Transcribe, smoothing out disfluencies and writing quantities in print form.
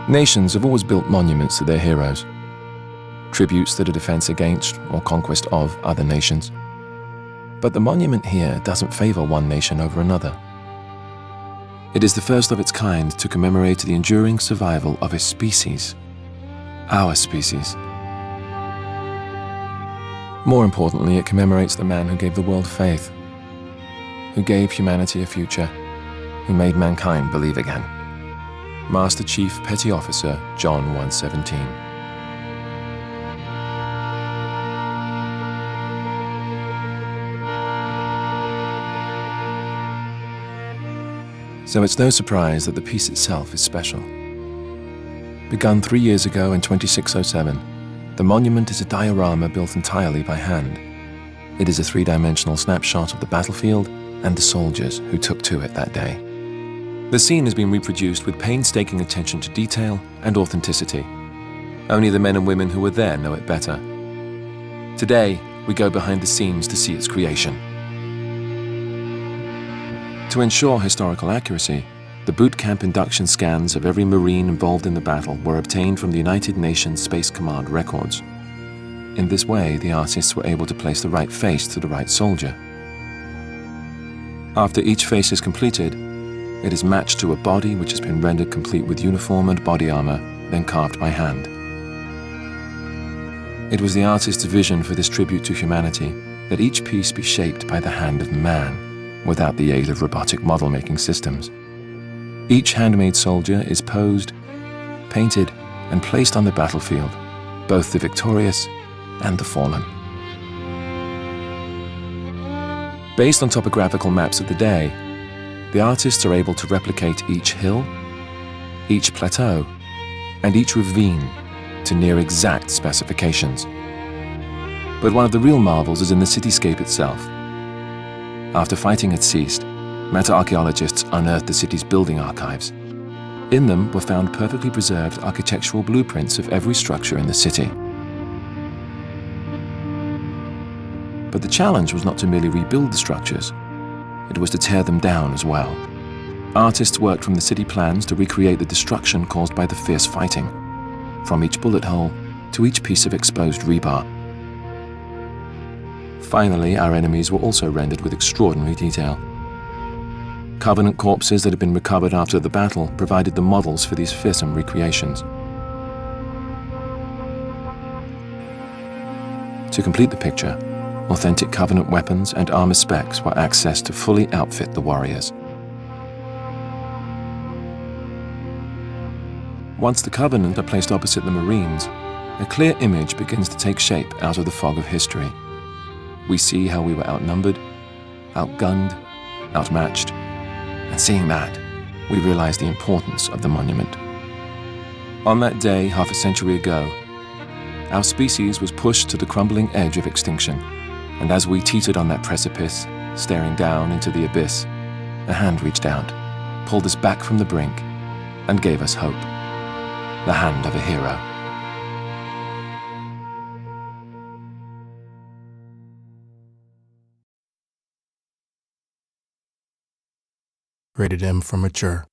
Nations have always built monuments to their heroes, tributes that are defense against or conquest of other nations. But the monument here doesn't favor one nation over another. It is the first of its kind to commemorate the enduring survival of a species, our species. More importantly, it commemorates the man who gave the world faith, who gave humanity a future, who made mankind believe again. Master Chief Petty Officer John 117. So it's no surprise that the piece itself is special. Begun 3 years ago in 2607, the monument is a diorama built entirely by hand. It is a three-dimensional snapshot of the battlefield and the soldiers who took to it that day. The scene has been reproduced with painstaking attention to detail and authenticity. Only the men and women who were there know it better. Today, we go behind the scenes to see its creation. To ensure historical accuracy, the boot camp induction scans of every Marine involved in the battle were obtained from the United Nations Space Command records. In this way, the artists were able to place the right face to the right soldier. After each face is completed, it is matched to a body which has been rendered complete with uniform and body armor, then carved by hand. It was the artist's vision for this tribute to humanity that each piece be shaped by the hand of man, without the aid of robotic model-making systems. Each handmade soldier is posed, painted, and placed on the battlefield, both the victorious and the fallen. Based on topographical maps of the day, the artists are able to replicate each hill, each plateau, and each ravine to near exact specifications. But one of the real marvels is in the cityscape itself. After fighting had ceased, meta-archaeologists unearthed the city's building archives. In them were found perfectly preserved architectural blueprints of every structure in the city. But the challenge was not to merely rebuild the structures, it was to tear them down as well. Artists worked from the city plans to recreate the destruction caused by the fierce fighting, from each bullet hole to each piece of exposed rebar. Finally, our enemies were also rendered with extraordinary detail. Covenant corpses that had been recovered after the battle provided the models for these fearsome recreations. To complete the picture, authentic Covenant weapons and armor specs were accessed to fully outfit the warriors. Once the Covenant are placed opposite the Marines, a clear image begins to take shape out of the fog of history. We see how we were outnumbered, outgunned, outmatched, and seeing that, we realize the importance of the monument. On that day, half a century ago, our species was pushed to the crumbling edge of extinction. And as we teetered on that precipice, staring down into the abyss, a hand reached out, pulled us back from the brink, and gave us hope. The hand of a hero. Rated M for mature.